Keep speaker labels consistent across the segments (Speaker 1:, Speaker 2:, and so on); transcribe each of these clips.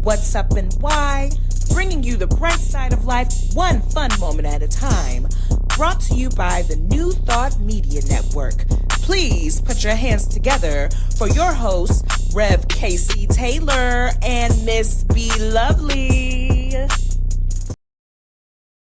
Speaker 1: What's Up and Why, bringing you the bright side of life, one fun moment at a time. Brought to you by the New Thought Media Network. Please put your hands together for your hosts, Rev KC Taylor and Miss B Lovely.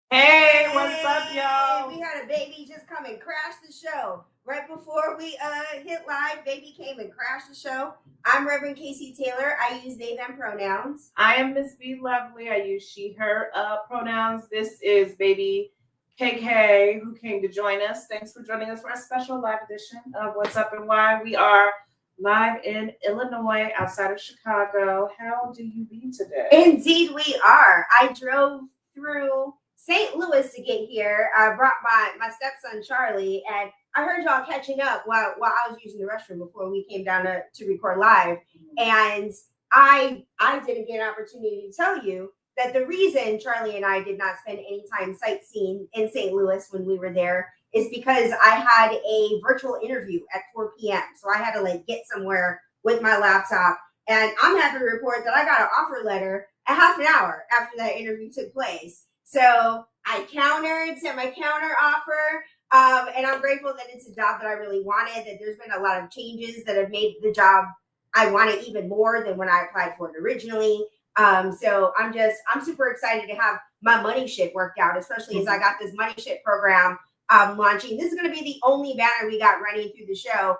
Speaker 2: Hey, what's up, y'all?
Speaker 3: We had a baby just come and crash the show. Right before we hit live, baby came and crashed the show. I'm Rev KC Taylor. I use they, them pronouns.
Speaker 2: I am Miss B Lovely. I use she, her pronouns. This is baby KK who came to join us. Thanks for joining us for a special live edition of What's Up and Why. We are live in Illinois, outside of Chicago. How do you be today?
Speaker 3: Indeed, we are. I drove through St. Louis to get here. I brought my stepson Charlie, and I heard y'all catching up while I was using the restroom before we came down to record live. And I didn't get an opportunity to tell you that the reason Charlie and I did not spend any time sightseeing in St. Louis when we were there is because I had a virtual interview at 4 p.m. So I had to get somewhere with my laptop. And I'm happy to report that I got an offer letter a half an hour after that interview took place. So I sent my counter offer. And I'm grateful that it's a job that I really wanted, that there's been a lot of changes that have made the job I wanted even more than when I applied for it originally. So I'm super excited to have my money shit worked out, especially as I got this money shit program launching. This is going to be the only banner we got running through the show.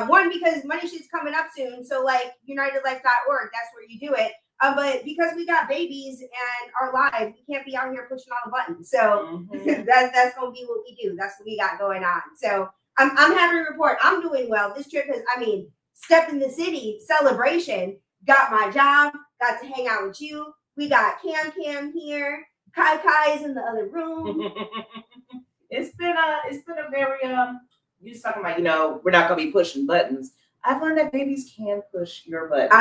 Speaker 3: One, because money shit's coming up soon. So UnitedLife.org, that's where you do it. But because we got babies and are live, we can't be out here pushing all the buttons. So that's going to be what we do. That's what we got going on. So I'm happy to report I'm doing well. This trip has, step in the city celebration, got my job, got to hang out with you. We got Cam here. Kai is in the other room.
Speaker 2: It's been a very, you just talking about, we're not going to be pushing buttons. I've learned that babies can push your buttons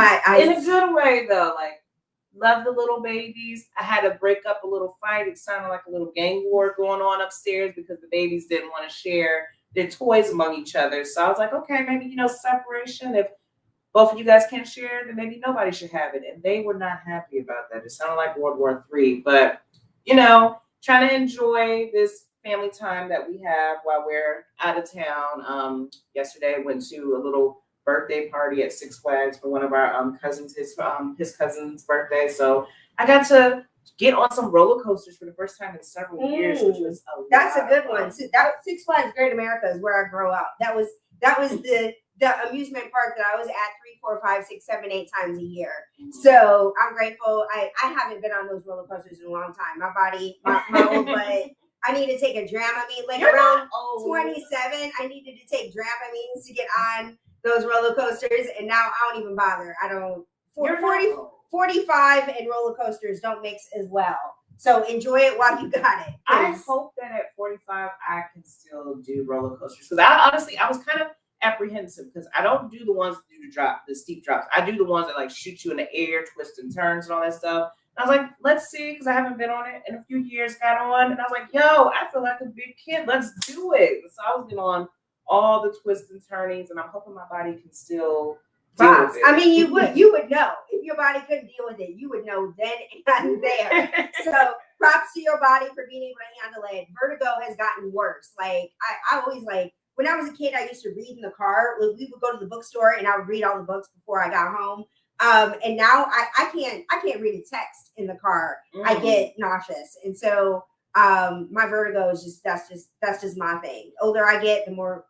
Speaker 2: in a good way, though. Love the little babies. I had to break up a little fight. It sounded like a little gang war going on upstairs because the babies didn't want to share their toys among each other. So I was like, okay, maybe, separation. If both of you guys can't share, then maybe nobody should have it. And they were not happy about that. It sounded like World War III. But, trying to enjoy this family time that we have while we're out of town. Yesterday, I went to a little birthday party at Six Flags for one of our cousins, his cousin's birthday. So I got to get on some roller coasters for the first time in several years, which was
Speaker 3: that's a good one. So that Six Flags Great America is where I grew up. That was the amusement park that I was at 3, 4, 5, 6, 7, 8 times a year. So I'm grateful. I haven't been on those roller coasters in a long time. My body, my old butt. I need to take a Dramamine. Around 27, I needed to take Dramamines to get on those roller coasters, and now I don't even bother. 45 and roller coasters don't mix as well. So enjoy it while you got it.
Speaker 2: I hope that at 45 I can still do roller coasters, because I was kind of apprehensive because I don't do the ones that do the steep drops. I do the ones that shoot you in the air, twist and turns and all that stuff. And I was like, let's see, because I haven't been on it in a few years. Got on, and I was like, yo, I feel like a big kid. Let's do it. So I was getting on all the twists and turnings, and I'm hoping my body can still deal with it.
Speaker 3: You would know. If your body couldn't deal with it, you would know then and there. So props to your body for being able to handle it. Vertigo has gotten worse. I always when I was a kid, I used to read in the car. We would go to the bookstore and I would read all the books before I got home. And now I can't read a text in the car. I get nauseous. And so my vertigo is that's just my thing. Older I get, the more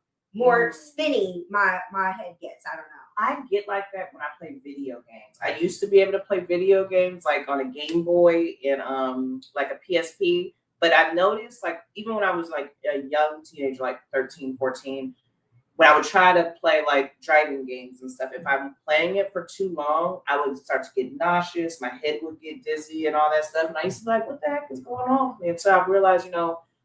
Speaker 3: spinny my head gets. I don't know.
Speaker 2: I get like that when I play video games. I used to be able to play video games on a Game Boy and a PSP. But I noticed even when I was a young teenager, 13, 14, when I would try to play driving games and stuff, if I'm playing it for too long, I would start to get nauseous. My head would get dizzy and all that stuff. And I used to be like, what the heck is going on with me? And so I realized,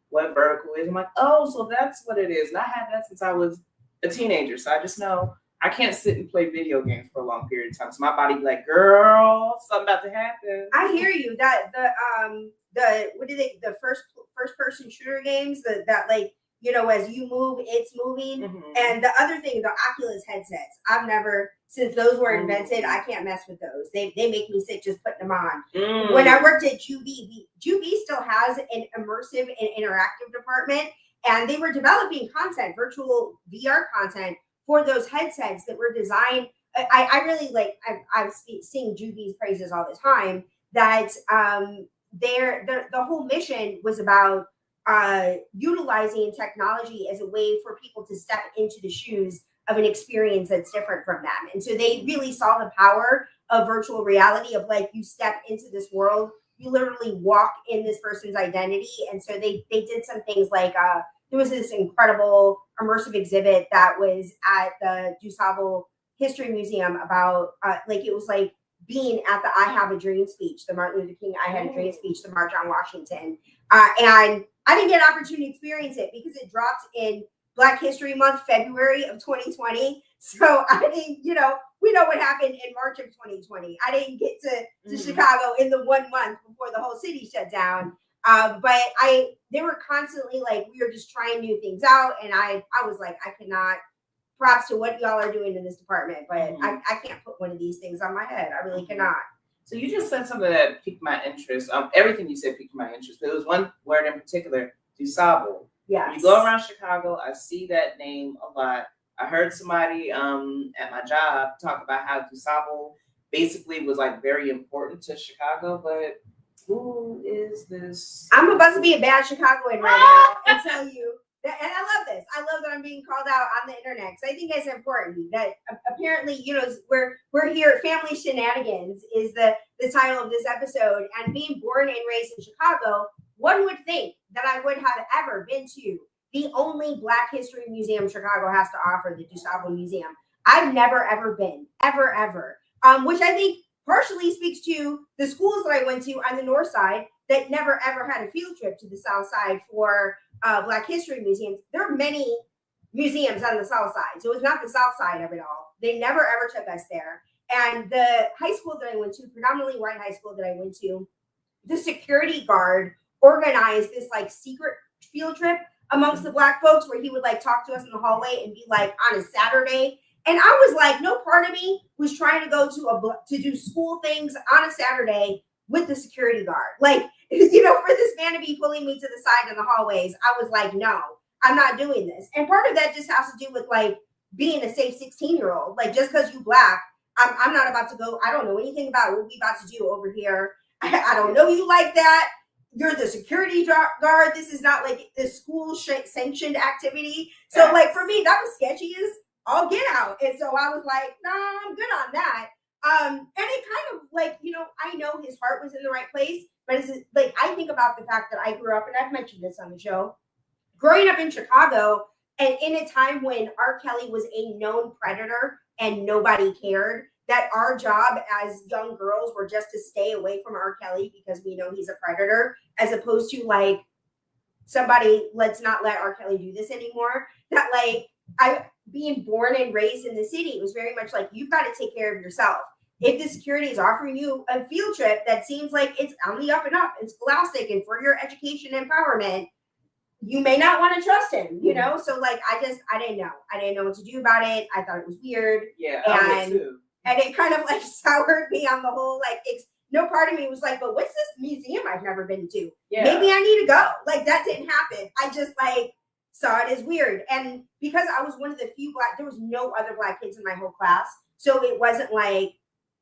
Speaker 2: what vertigo is. I'm like, oh, so that's what it is. And I had that since I was a teenager. So I just know I can't sit and play video games for a long period of time. So my body be like, girl, something about to happen.
Speaker 3: I hear you. That the first person shooter games that as you move, it's moving. And the other thing, the Oculus headsets, I've never, since those were invented, I can't mess with those. They make me sick just putting them on. When I worked at Juvie still has an immersive and interactive department, and they were developing content, virtual VR content for those headsets that were designed. I really like, I'm seeing Juvie's praises all the time, that the whole mission was about utilizing technology as a way for people to step into the shoes of an experience that's different from them. And so they really saw the power of virtual reality, of like, you step into this world, you literally walk in this person's identity. And so they did some things like, there was this incredible immersive exhibit that was at the DuSable History Museum about, it was like being at the I Have a Dream speech, the Martin Luther King I Had a Dream speech, the March on Washington. And I didn't get an opportunity to experience it because it dropped in Black History Month, February of 2020. So I didn't, we know what happened in March of 2020. I didn't get to Chicago in the 1 month before the whole city shut down. But they were constantly like, we were just trying new things out. And I was like, I cannot, props to what y'all are doing in this department, but I can't put one of these things on my head. I really cannot.
Speaker 2: So you just said something that piqued my interest. Everything you said piqued my interest, but there was one word in particular, DuSable.
Speaker 3: Yes.
Speaker 2: When you go around Chicago, I see that name a lot. I heard somebody at my job talk about how DuSable basically was like very important to Chicago, but who is this? I'm
Speaker 3: about to be a bad Chicagoan right now and tell you. And I love this. I love that I'm being called out on the internet, because I think it's important that apparently, we're here. Family Shenanigans is the title of this episode. And being born and raised in Chicago, one would think that I would have ever been to the only Black History museum Chicago has to offer, the DuSable Museum. I've never, ever been, ever. Which I think partially speaks to the schools that I went to on the north side that never, ever had a field trip to the south side for Black History museums. There are many museums on the south side, so it's not the south side of it all. They never ever took us there. And the high school that I went to, predominantly white high school that I went to, the security guard organized this like secret field trip amongst the Black folks, where he would like talk to us in the hallway and be like, on a Saturday. And I was like, no part of me was trying to go to do school things on a Saturday with the security guard. Like, for this man to be pulling me to the side in the hallways, I was like, no, I'm not doing this. And part of that just has to do with like being a safe 16-year-old. Like, just because you Black, I'm not about to go. I don't know anything about what we about to do over here. I don't know you like that. You're the security guard. This is not like the school sanctioned activity. So like for me, that was sketchy as all get out. And so I was like, no, I'm good on that. And it kind of like, I know his heart was in the right place, but it's like, I think about the fact that I grew up, and I've mentioned this on the show, growing up in Chicago, and in a time when R. Kelly was a known predator and nobody cared, that our job as young girls were just to stay away from R. Kelly because we know he's a predator, as opposed to like, somebody, let's not let R. Kelly do this anymore. That like, being born and raised in the city, it was very much like, you've got to take care of yourself. If the security is offering you a field trip that seems like it's on the up and up, and scholastic and for your education empowerment, you may not want to trust him, So like, I didn't know. I didn't know what to do about it. I thought it was weird.
Speaker 2: Yeah,
Speaker 3: and it kind of like soured me on the whole, like, no part of me was like, but what's this museum I've never been to? Yeah. Maybe I need to go. Like, that didn't happen. I just like saw it as weird. And because I was one of the few Black, there was no other Black kids in my whole class. So it wasn't like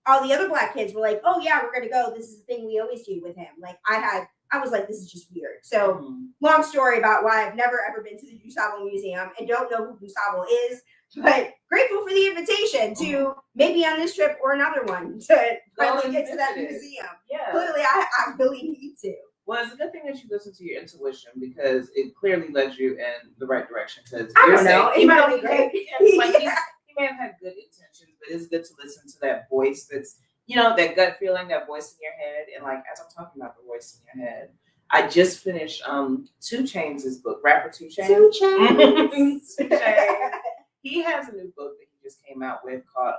Speaker 3: all the other Black kids were like, oh yeah, we're going to go. This is the thing we always do with him. Like I was like, this is just weird. So long story about why I've never ever been to the DuSable Museum and don't know who DuSable is, but grateful for the invitation to maybe on this trip or another one to finally get to that museum. Yeah. Clearly I really need to.
Speaker 2: Well, it's a good thing that you listen to your intuition, because it clearly led you in the right direction. Because
Speaker 3: I don't know, it might be great.
Speaker 2: He may have had good intentions, but it's good to listen to that voice that's, that gut feeling, that voice in your head. And like, as I'm talking about the voice in your head, I just finished 2 Chainz' book, rapper 2 Chainz.
Speaker 3: 2 Chainz.
Speaker 2: 2 Chainz. He has a new book that he just came out with called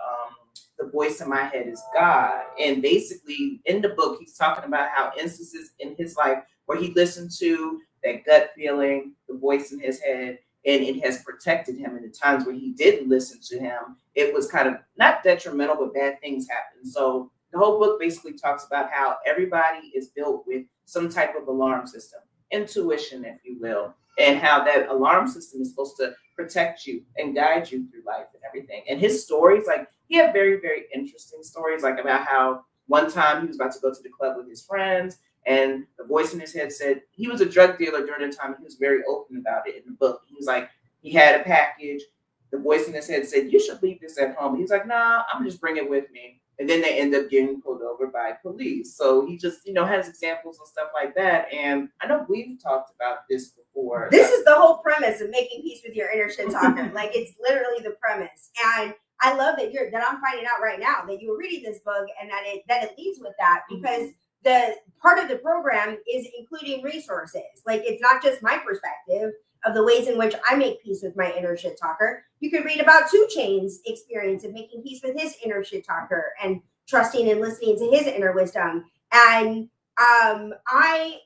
Speaker 2: the voice in my head is God. And basically in the book, he's talking about how instances in his life where he listened to that gut feeling, the voice in his head, and it has protected him. In the times where he didn't listen to him, it was kind of not detrimental, but bad things happened. So the whole book basically talks about how everybody is built with some type of alarm system, intuition, if you will, and how that alarm system is supposed to protect you and guide you through life and everything. And his stories, like he had very, very interesting stories, like about how one time he was about to go to the club with his friends, and the voice in his head said he was a drug dealer during the time. He was very open about it in the book. He was like, he had a package. The voice in his head said, you should leave this at home. He's like, nah, I'm just bring it with me. And then they end up getting pulled over by police. So he just, has examples and stuff like that. And I know we've talked about this before.
Speaker 3: This is the whole premise of making peace with your inner shit talker. Like, it's literally the premise. And I love that I'm finding out right now that you were reading this book and that it leads with that, because the part of the program is including resources. Like, it's not just my perspective of the ways in which I make peace with my inner shit talker. You could read about 2 Chainz's experience of making peace with his inner shit talker and trusting and listening to his inner wisdom. And I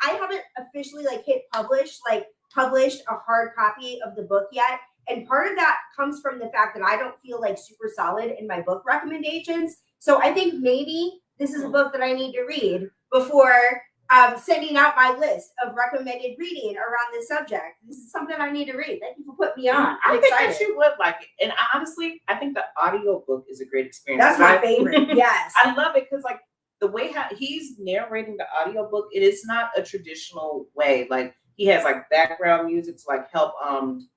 Speaker 3: haven't officially published a hard copy of the book yet. And part of that comes from the fact that I don't feel like super solid in my book recommendations. So I think maybe this is a book that I need to read before sending out my list of recommended reading around this subject. This is something I need to read. Thank you for putting me on.
Speaker 2: I think that you would like it. And honestly, I think the audio book is a great experience.
Speaker 3: That's my favorite. Yes.
Speaker 2: I love it because like the way how he's narrating the audio book, it is not a traditional way. Like he has like background music to like help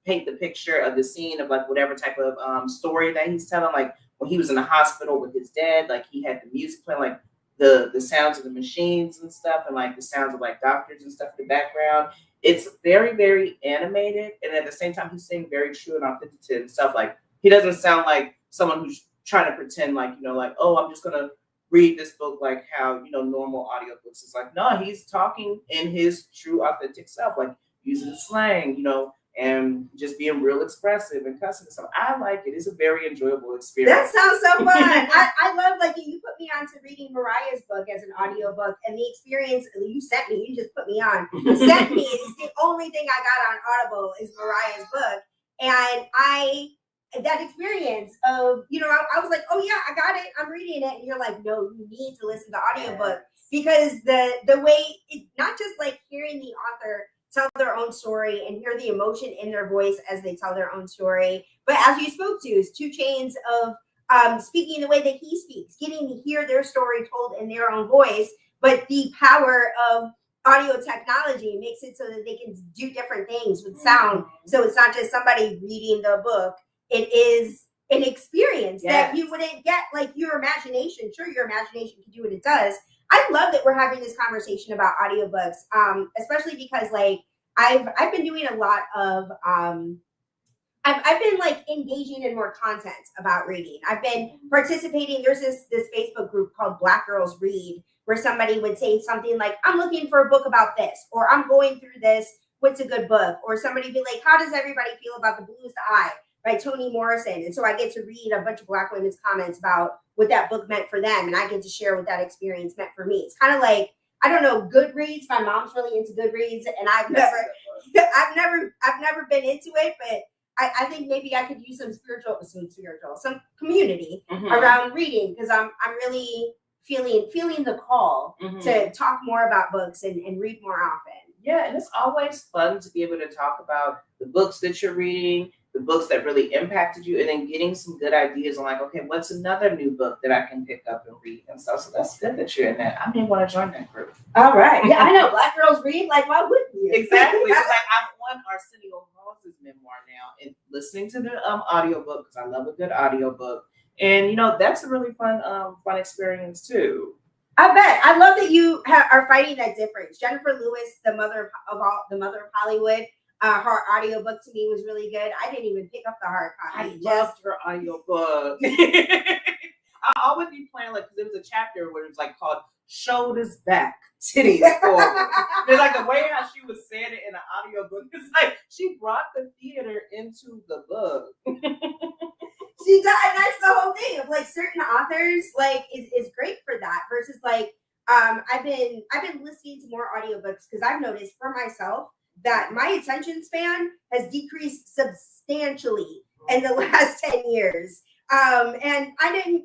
Speaker 2: paint the picture of the scene of like whatever type of story that he's telling. Like when he was in the hospital with his dad, like he had the music playing, like the sounds of the machines and stuff, and like the sounds of like doctors and stuff in the background. It's very, very animated, and at the same time he's saying very true and authentic to himself. Like he doesn't sound like someone who's trying to pretend like, like, oh, I'm just gonna read this book like how normal audiobooks is. Like, no, he's talking in his true authentic self, like using slang, and just being real expressive and cussing and stuff. I like it. It's a very enjoyable experience.
Speaker 3: That sounds so fun. I love, like, you put me on to reading Mariah's book as an audiobook, and the experience you sent me, you just put me on. You sent me, it's the only thing I got on Audible is Mariah's book. And that experience of, I was like, oh yeah, I got it. I'm reading it. And you're like, no, you need to listen to audiobook, because the way, it's not just like hearing the author tell their own story and hear the emotion in their voice as they tell their own story. But as you spoke to, is 2 Chainz of speaking the way that he speaks, getting to hear their story told in their own voice. But the power of audio technology makes it so that they can do different things with sound. So it's not just somebody reading the book. It is an experience that you wouldn't get, like your imagination. Sure, your imagination can do what it does. I love that we're having this conversation about audiobooks, especially because like I've been doing a lot of I've been like engaging in more content about reading. I've been participating. There's this Facebook group called Black Girls Read, where somebody would say something like, I'm looking for a book about this, or I'm going through this, what's a good book? Or somebody be like, how does everybody feel about The Bluest Eye by Toni Morrison? And so I get to read a bunch of Black women's comments about what that book meant for them, and I get to share what that experience meant for me. It's kind of like, I don't know, Goodreads. My mom's really into Goodreads, and I've never been into it, but I think maybe I could use some community around reading, because I'm really feeling the call to talk more about books and read more often.
Speaker 2: Yeah, and it's always fun to be able to talk about the books that you're reading, the books that really impacted you, and then getting some good ideas on like, okay, what's another new book that I can pick up and read and stuff. So that's good that you're in that. I didn't want to join that group.
Speaker 3: All right. Yeah, I know. Black Girls Read. Like, why wouldn't you?
Speaker 2: Exactly. It's like I've won Arsenio Hall's memoir now and listening to the audiobook, because I love a good audiobook. And that's a really fun experience too.
Speaker 3: I bet. I love that you are fighting that difference. Jennifer Lewis, the mother of Hollywood, her audiobook to me was really good. I didn't even pick up the hard copy.
Speaker 2: I loved her audiobook. I always be playing like, because there was a chapter where it was like called Shoulders Back, Titties Forward. It's like the way how she was saying it in the audiobook. It's like she brought the theater into the book.
Speaker 3: She does, and that's the whole thing of like certain authors like is great for that versus like I've been listening to more audiobooks because I've noticed for myself that my attention span has decreased substantially in the last 10 years. And I didn't,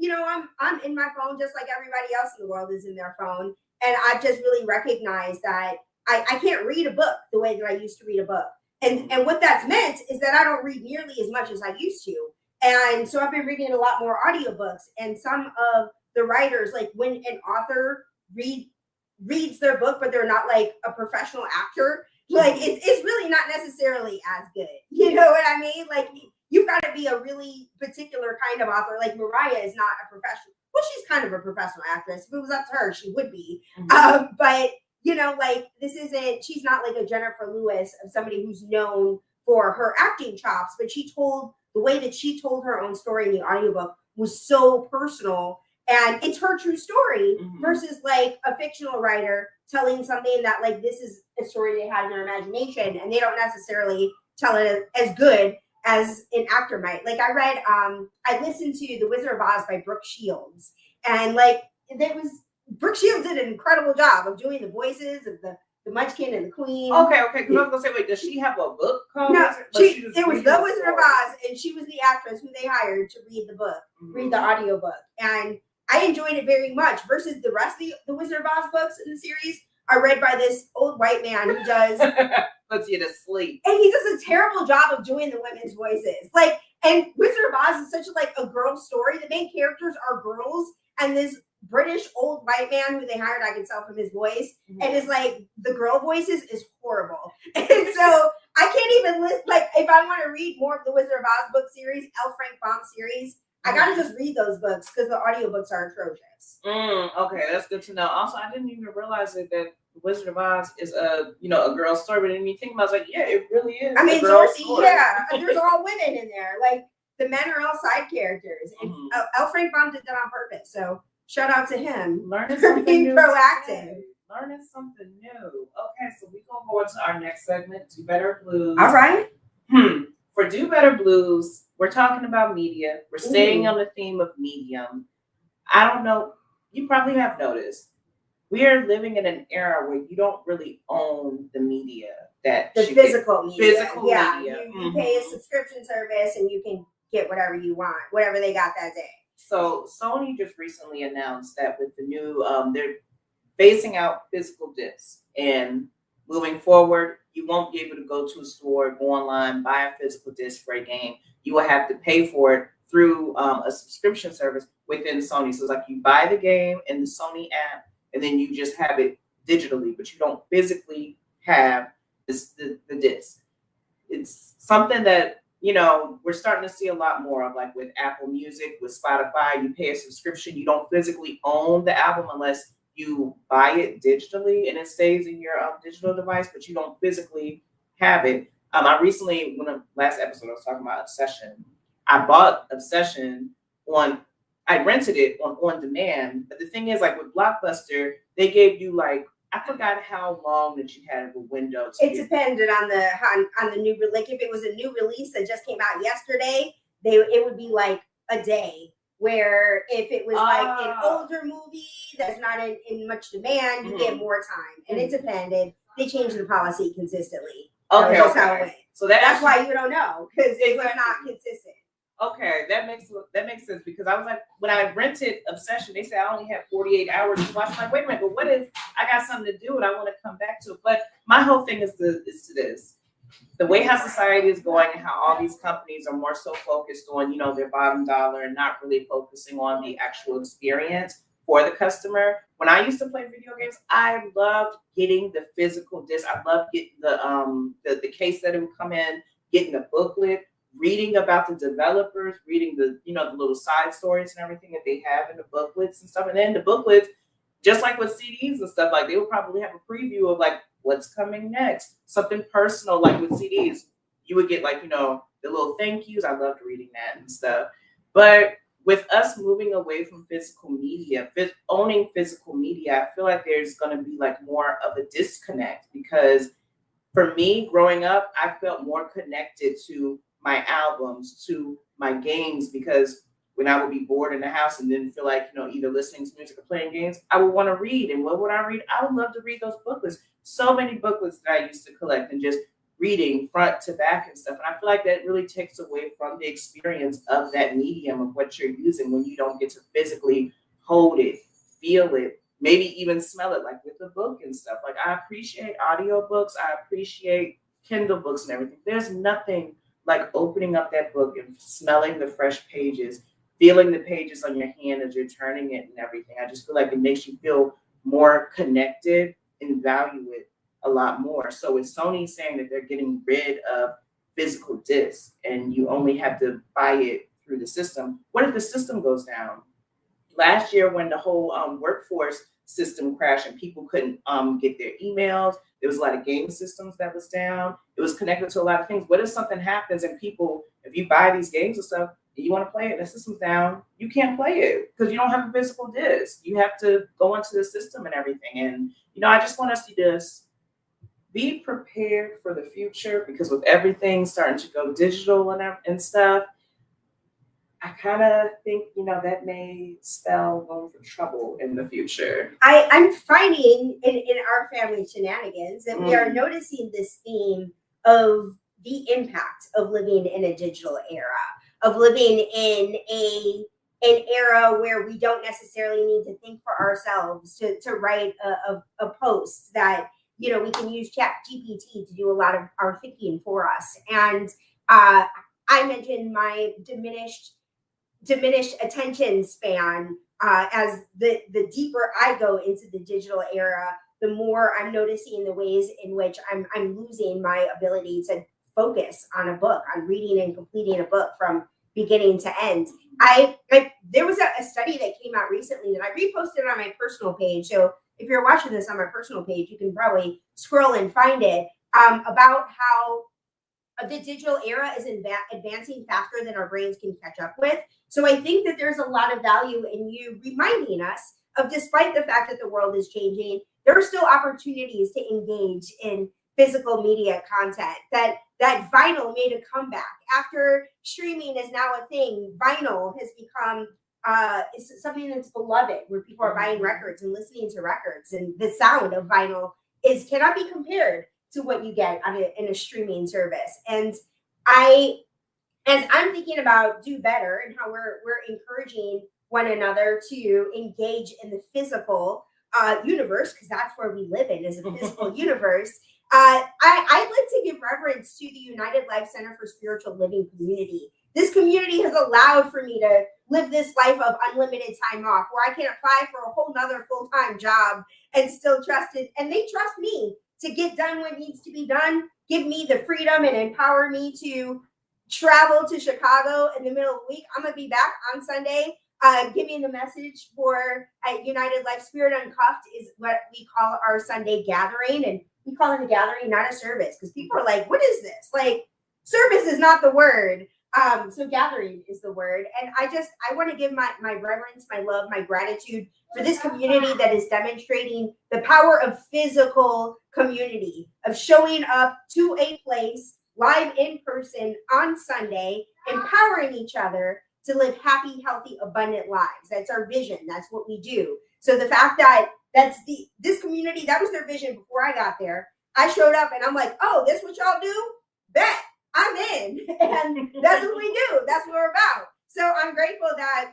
Speaker 3: I'm in my phone just like everybody else in the world is in their phone. And I just really recognized that I can't read a book the way that I used to read a book. And what that's meant is that I don't read nearly as much as I used to. And so I've been reading a lot more audiobooks. And some of the writers, like when an author reads their book, but they're not like a professional actor, like it's really not necessarily as good. You know what I mean? Like you've got to be a really particular kind of author. Like Mariah is not a professional. Well, she's kind of a professional actress. If it was up to her, she would be. But like she's not like a Jennifer Lewis of somebody who's known for her acting chops, but the way that she told her own story in the audiobook was so personal. And it's her true story versus like a fictional writer telling something that like this is a story they had in their imagination and they don't necessarily tell it as good as an actor might. Like I listened to The Wizard of Oz by Brooke Shields, and like Brooke Shields did an incredible job of doing the voices of the Munchkin and the Queen.
Speaker 2: Okay. Because I was gonna say, wait, does she have a book called?
Speaker 3: No, it was The Wizard of Oz, and she was the actress who they hired to read the book, read the audiobook. And I enjoyed it very much versus the rest of the Wizard of Oz books in the series are read by this old white man who does
Speaker 2: puts you to sleep.
Speaker 3: And he does a terrible job of doing the women's voices. Like, and Wizard of Oz is such a girl story. The main characters are girls, and this British old white man who they hired, I can tell from his voice, and is like the girl voices is horrible. And so I can't even list, like, if I want to read more of the Wizard of Oz book series, L. Frank Baum series, I gotta just read those books because the audiobooks are atrocious.
Speaker 2: Okay, that's good to know. Also, I didn't even realize that The Wizard of Oz is a girl story, but then you think about it, I was like, yeah, it really is.
Speaker 3: I mean, Dorothy, yeah, there's all women in there. Like the men are all side characters. And L. Frank Baum did that on purpose. So shout out to him.
Speaker 2: Learning
Speaker 3: for
Speaker 2: something
Speaker 3: being
Speaker 2: new
Speaker 3: proactive.
Speaker 2: Today. Learning something new. Okay, so we're gonna go into our next segment, Do Better Blues.
Speaker 3: All right.
Speaker 2: For Do Better Blues, we're talking about media. We're staying on the theme of medium. I don't know, you probably have noticed, we are living in an era where you don't really own the media that
Speaker 3: the physical media.
Speaker 2: Yeah,
Speaker 3: you pay a subscription service and you can get whatever you want, whatever they got that day.
Speaker 2: So Sony just recently announced that with the new, they're phasing out physical discs, and moving forward, you won't be able to go to a store, go online, buy a physical disc for a game. You will have to pay for it through a subscription service within Sony. So it's like you buy the game in the Sony app, and then you just have it digitally, but you don't physically have the disc. It's something that, we're starting to see a lot more of, like with Apple Music, with Spotify. You pay a subscription. You don't physically own the album unless you buy it digitally and it stays in your digital device, but you don't physically have it. I recently, last episode I was talking about Obsession. I bought Obsession I rented it on demand. But the thing is, like with Blockbuster, they gave you I forgot how long that you had of a window.
Speaker 3: It depended on the new, like if it was a new release that just came out yesterday, it would be like a day. Where if it was like an older movie that's not in much demand, you get more time. And it depended. They changed the policy consistently.
Speaker 2: Okay.
Speaker 3: How it went.
Speaker 2: So
Speaker 3: that's why you don't know, because it was not consistent.
Speaker 2: Okay, that makes sense, because I was like, when I rented Obsession, they said I only had 48 hours to watch. I'm like, wait a minute, but what if I got something to do and I want to come back to it? But my whole thing is to this. The way how society is going and how all these companies are more so focused on, their bottom dollar and not really focusing on the actual experience for the customer. When I used to play video games, I loved getting the physical disc. I loved getting the case that it would come in, getting the booklet, reading about the developers, reading the little side stories and everything that they have in the booklets and stuff. And then the booklets, just like with CDs and stuff, like they will probably have a preview of like what's coming next, something personal. Like with CDs, you would get the little thank yous. I loved reading that and stuff. But with us moving away from physical media, owning physical media, I feel like there's going to be more of a disconnect, because for me growing up, I felt more connected to my albums to my games, because when I would be bored in the house and didn't feel like, either listening to music or playing games, I would want to read. And what would I read? I would love to read those booklets. So many booklets that I used to collect and just reading front to back and stuff. And I feel like that really takes away from the experience of that medium of what you're using when you don't get to physically hold it, feel it, maybe even smell it, like with the book and stuff. Like, I appreciate audiobooks. I appreciate Kindle books and everything. There's nothing like opening up that book and smelling the fresh pages, feeling the pages on your hand as you're turning it and everything. I just feel like it makes you feel more connected and value it a lot more. So with Sony saying that they're getting rid of physical discs and you only have to buy it through the system, what if the system goes down? Last year, when the whole workforce system crashed and people couldn't get their emails, there was a lot of game systems that was down. It was connected to a lot of things. What if something happens and people, if you buy these games and stuff, you want to play it, and the system's down, you can't play it because you don't have a physical disc. You have to go into the system and everything. And, I just want us to just be prepared for the future, because with everything starting to go digital and stuff, I kind of think, that may spell going for trouble in the future.
Speaker 3: I'm finding in our family Shenanigans that we are noticing this theme of the impact of living in a digital era, of living in an era where we don't necessarily need to think for ourselves to write a post, that, we can use ChatGPT to do a lot of our thinking for us. And I mentioned my diminished attention span. As the deeper I go into the digital era, the more I'm noticing the ways in which I'm losing my ability to focus on a book, on reading and completing a book from beginning to end. There was a study that came out recently that I reposted on my personal page. So if you're watching this on my personal page, you can probably scroll and find it, about how the digital era is advancing faster than our brains can catch up with. So I think that there's a lot of value in you reminding us of, despite the fact that the world is changing, there are still opportunities to engage in physical media content. That vinyl made a comeback after streaming is now a thing. Vinyl has become something that's beloved, where people are buying records and listening to records, and the sound of vinyl cannot be compared to what you get in a streaming service. And as I'm thinking about do better and how we're encouraging one another to engage in the physical universe, because that's where we live in, is a physical universe. I'd like to give reverence to the United Life Center for Spiritual Living community. This community has allowed for me to live this life of unlimited time off, where I can apply for a whole nother full-time job and still trust it. And they trust me to get done what needs to be done, give me the freedom and empower me to travel to Chicago in the middle of the week. I'm going to be back on Sunday. Giving the message for United Life Spirit Uncuffed is what we call our Sunday gathering. And we call it a gathering, not a service, because people are like, what is this? Like, service is not the word. So gathering is the word. And I want to give my reverence, my love, my gratitude for this community that is demonstrating the power of physical community, of showing up to a place live in person on Sunday, empowering each other to live happy, healthy, abundant lives. That's our vision. That's what we do. So the fact that this community, that was their vision before I got there. I showed up and I'm like, oh, this what y'all do? Bet. I'm in. And that's what we do. That's what we're about. So I'm grateful that,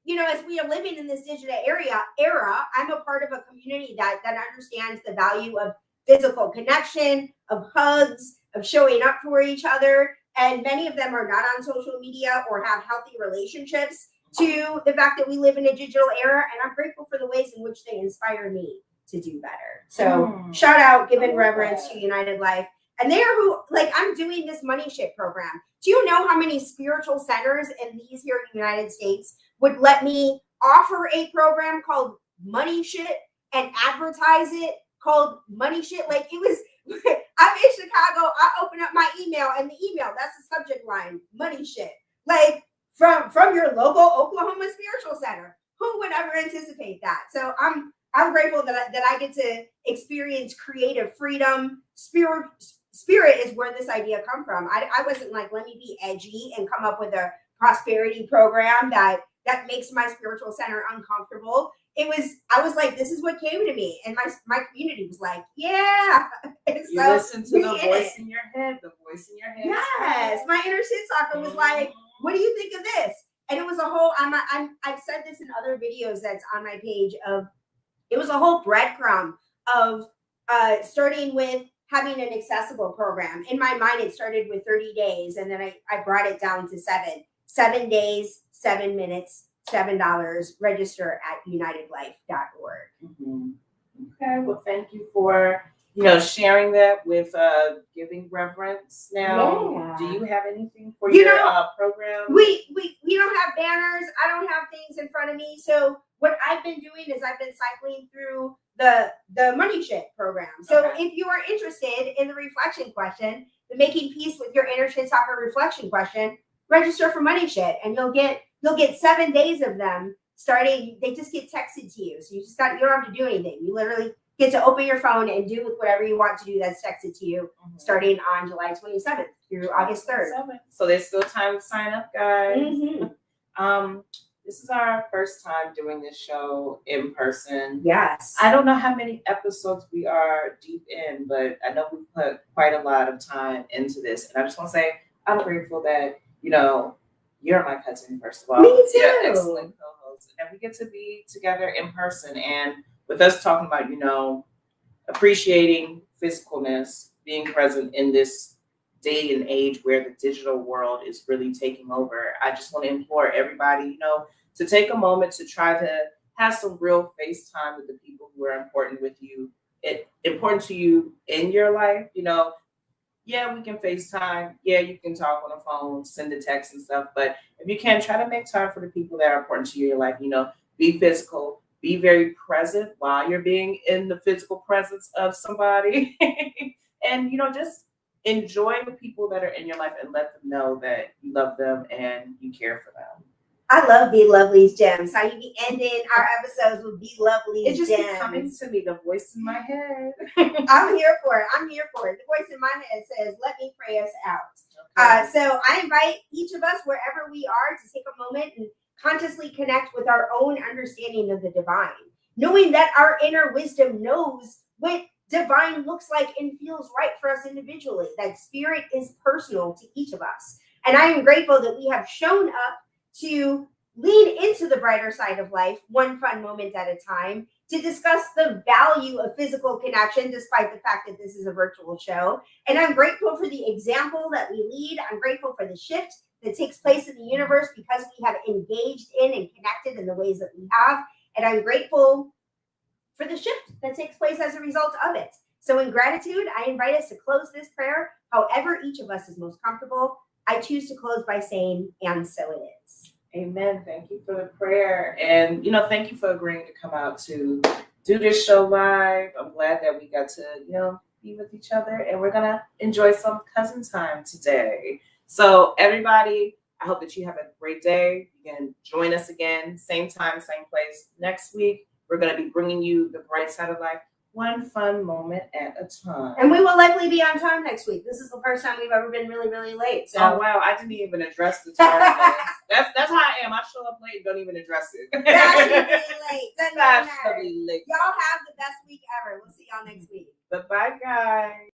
Speaker 3: as we are living in this digital era, I'm a part of a community that understands the value of physical connection, of hugs, of showing up for each other. And many of them are not on social media or have healthy relationships to the fact that we live in a digital era. And I'm grateful for the ways in which they inspire me to do better. So shout out, giving reverence to United Life. And they are who, I'm doing this Money Shit program. Do you know how many spiritual centers in these here in the United States would let me offer a program called Money Shit and advertise it called Money Shit? Like, it was, I'm in Chicago, I open up my email, and the email, that's the subject line, Money Shit. Like, from your local Oklahoma Spiritual Center. Who would ever anticipate that? So I'm grateful that I get to experience creative freedom, spirit is where this idea come from. I wasn't like, let me be edgy and come up with a prosperity program that makes my spiritual center uncomfortable. I was like, this is what came to me. And my community was like, yeah. And
Speaker 2: you listen to the voice in your head, the voice in your head.
Speaker 3: Yes. My inner shit talker was like, what do you think of this? And it was a whole, I've said this in other videos that's on my page it was a whole breadcrumb of starting with having an accessible program. In my mind, it started with 30 days, and then I brought it down to 7 days, 7 minutes, $7. Register at unitedlife.org.
Speaker 2: Mm-hmm. Okay, well, thank you for sharing that with giving reverence. Now, do you have anything for your program?
Speaker 3: We don't have banners. I don't have things in front of me. So what I've been doing is I've been cycling through the Money Shit program. So if you are interested in the reflection question, the making peace with your inner shit talker reflection question, register for Money Shit, and you'll get 7 days of them starting. They just get texted to you. So you don't have to do anything. You literally get to open your phone and do with whatever you want to do that's texted to you, starting on July 27th through August 3rd.
Speaker 2: So there's still time to sign up, guys. This is our first time doing this show in person.
Speaker 3: Yes.
Speaker 2: I don't know how many episodes we are deep in, but I know we put quite a lot of time into this. And I just want to say, I'm grateful that, you're my cousin, first of all.
Speaker 3: Me too.
Speaker 2: You're excellent co-host. And we get to be together in person. And with us talking about, appreciating physicalness, being present in this day and age where the digital world is really taking over, I just want to implore everybody, to take a moment to try to have some real face time with the people who are important to you in your life. Yeah, we can FaceTime. Yeah, you can talk on the phone, send a text and stuff. But if you can, try to make time for the people that are important to you in your life. Be physical. Be very present while you're being in the physical presence of somebody. And, just enjoy the people that are in your life and let them know that you love them and you care for them.
Speaker 3: I love Be Lovely's gems. How you be ending our episodes with Be Lovely's gems.
Speaker 2: It just coming to me, the voice in my head.
Speaker 3: I'm here for it. The voice in my head says, let me pray us out. So I invite each of us, wherever we are, to take a moment and consciously connect with our own understanding of the divine, knowing that our inner wisdom knows what divine looks like and feels right for us individually. That spirit is personal to each of us. And I am grateful that we have shown up to lean into the brighter side of life, one fun moment at a time, to discuss the value of physical connection, despite the fact that this is a virtual show. And I'm grateful for the example that we lead. I'm grateful for the shift that takes place in the universe because we have engaged in and connected in the ways that we have. And I'm grateful for the shift that takes place as a result of it. So in gratitude, I invite us to close this prayer however each of us is most comfortable. I choose to close by saying, and so it is.
Speaker 2: Amen. Thank you for the prayer. And, thank you for agreeing to come out to do this show live. I'm glad that we got to, be with each other, and we're going to enjoy some cousin time today. So everybody, I hope that you have a great day. You can join us again, same time, same place next week. We're going to be bringing you the bright side of life, one fun moment at a time.
Speaker 3: And we will likely be on time next week. This is the first time we've ever been really, really late. So.
Speaker 2: Oh, wow. I didn't even address the time. That's how I am. I show up late and don't even address it.
Speaker 3: Fashionably late.
Speaker 2: Y'all
Speaker 3: have the best week ever. We'll see y'all next week.
Speaker 2: Bye-bye, guys.